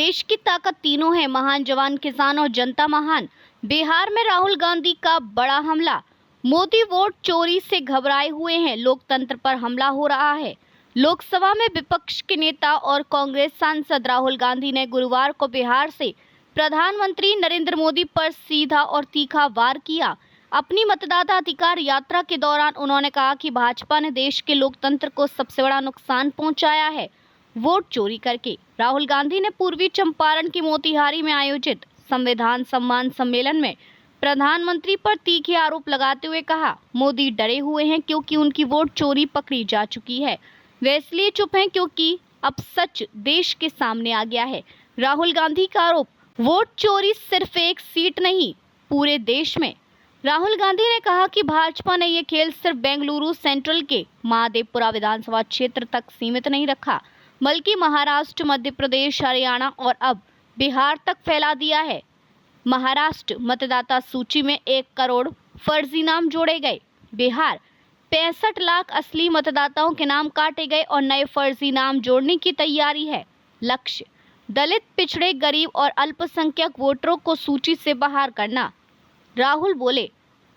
देश की ताकत तीनों है, महान जवान, किसान और जनता महान। बिहार में राहुल गांधी का बड़ा हमला। मोदी वोट चोरी से घबराए हुए हैं, लोकतंत्र पर हमला हो रहा है। लोकसभा में विपक्ष के नेता और कांग्रेस सांसद राहुल गांधी ने गुरुवार को बिहार से प्रधानमंत्री नरेंद्र मोदी पर सीधा और तीखा वार किया। अपनी मतदाता अधिकार यात्रा के दौरान उन्होंने कहा कि भाजपा ने देश के लोकतंत्र को सबसे बड़ा नुकसान पहुंचाया है, वोट चोरी करके। राहुल गांधी ने पूर्वी चंपारण के मोतिहारी में आयोजित संविधान सम्मान सम्मेलन में प्रधानमंत्री पर तीखे आरोप लगाते हुए कहा, मोदी डरे हुए हैं क्योंकि उनकी वोट चोरी पकड़ी जा चुकी है। वे इसलिए चुप हैं क्योंकि अब सच देश के सामने आ गया है। राहुल गांधी का आरोप, वोट चोरी सिर्फ एक सीट नहीं, पूरे देश में। राहुल गांधी ने कहा कि भाजपा ने यह खेल सिर्फ बेंगलुरु सेंट्रल के महादेवपुरा विधानसभा क्षेत्र तक सीमित नहीं रखा, बल्कि महाराष्ट्र, मध्य प्रदेश, हरियाणा और अब बिहार तक फैला दिया है। महाराष्ट्र मतदाता सूची में 1 करोड़ फर्जी नाम जोड़े गए। बिहार 65 लाख असली मतदाताओं के नाम काटे गए और नए फर्जी नाम जोड़ने की तैयारी है। लक्ष्य दलित, पिछड़े, गरीब और अल्पसंख्यक वोटरों को सूची से बाहर करना। राहुल बोले,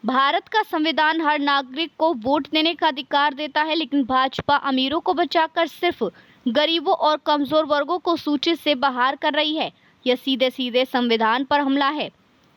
भारत का संविधान हर नागरिक को वोट देने का अधिकार देता है, लेकिन भाजपा अमीरों को बचाकर सिर्फ गरीबों और कमजोर वर्गों को सूची से बाहर कर रही है। यह सीधे सीधे संविधान पर हमला है।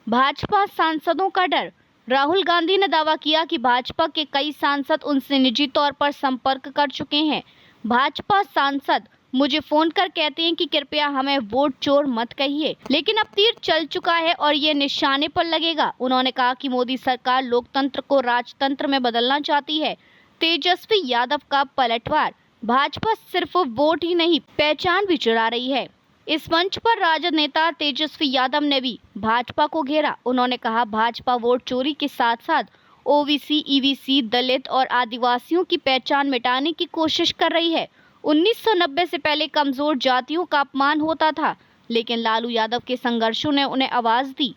भाजपा सांसदों का डर। राहुल गांधी ने दावा किया कि भाजपा के कई सांसद उनसे निजी तौर पर संपर्क कर चुके हैं। भाजपा सांसद मुझे फोन कर कहते हैं कि कृपया हमें वोट चोर मत कहिए, लेकिन अब तीर चल चुका है और ये निशाने पर लगेगा। उन्होंने कहा कि मोदी सरकार लोकतंत्र को राजतंत्र में बदलना चाहती है। तेजस्वी यादव का पलटवार। भाजपा सिर्फ वोट ही नहीं, पहचान भी चुरा रही है। इस मंच पर राजद नेता तेजस्वी यादव ने भी भाजपा को घेरा। उन्होंने कहा, भाजपा वोट चोरी के साथ साथ ओबीसी, ईबीसी, दलित और आदिवासियों की पहचान मिटाने की कोशिश कर रही है। 1990 से पहले कमजोर जातियों का अपमान होता था, लेकिन लालू यादव के संघर्षों ने उन्हें आवाज दी।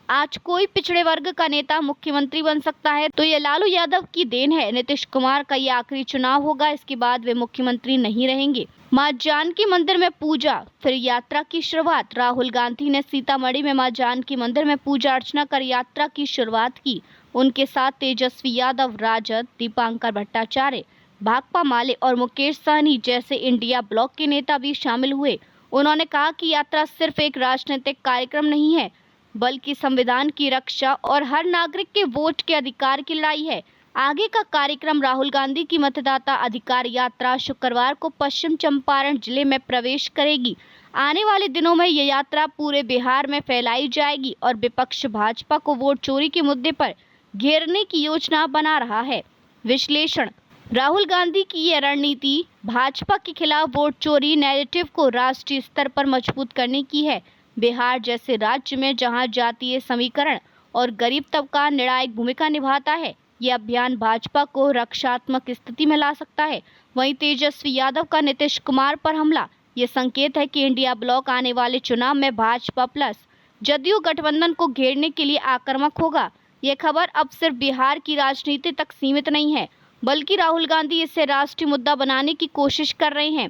आज कोई पिछड़े वर्ग का नेता मुख्यमंत्री बन सकता है तो ये लालू यादव की देन है। नीतीश कुमार का ये आखिरी चुनाव होगा, इसके बाद वे मुख्यमंत्री नहीं रहेंगे। मां जानकी मंदिर में पूजा, फिर यात्रा की शुरुआत। राहुल गांधी ने सीतामढ़ी में मां जानकी मंदिर में पूजा अर्चना कर यात्रा की शुरुआत की। उनके साथ तेजस्वी यादव, राजद, दीपांकर भट्टाचार्य, भाकपा माले और मुकेश सहनी जैसे इंडिया ब्लॉक के नेता भी शामिल हुए। उन्होंने कहा कि यात्रा सिर्फ एक राजनीतिक कार्यक्रम नहीं है, बल्कि संविधान की रक्षा और हर नागरिक के वोट के अधिकार की लड़ाई है। आगे का कार्यक्रम राहुल गांधी की मतदाता अधिकार यात्रा शुक्रवार को पश्चिम चंपारण जिले में प्रवेश करेगी। आने वाले दिनों में यह यात्रा पूरे बिहार में फैलाई जाएगी और विपक्ष भाजपा को वोट चोरी के मुद्दे पर घेरने की योजना बना रहा है। विश्लेषण। राहुल गांधी की यह रणनीति भाजपा के खिलाफ वोट चोरी नैरेटिव को राष्ट्रीय स्तर पर मजबूत करने की है। बिहार जैसे राज्य में जहां जातीय समीकरण और गरीब तबका निर्णायक भूमिका निभाता है, यह अभियान भाजपा को रक्षात्मक स्थिति में ला सकता है। वहीं तेजस्वी यादव का नीतीश कुमार पर हमला, ये संकेत है कि इंडिया ब्लॉक आने वाले चुनाव में भाजपा प्लस जदयू गठबंधन को घेरने के लिए आक्रामक होगा। यह खबर अब सिर्फ बिहार की राजनीति तक सीमित नहीं है, बल्कि राहुल गांधी इसे राष्ट्रीय मुद्दा बनाने की कोशिश कर रहे हैं।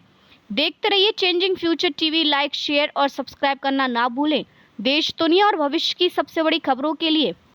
देखते रहिए changing future TV. Like, share और सब्सक्राइब करना ना भूलें। देश, दुनिया और भविष्य की सबसे बड़ी खबरों के लिए।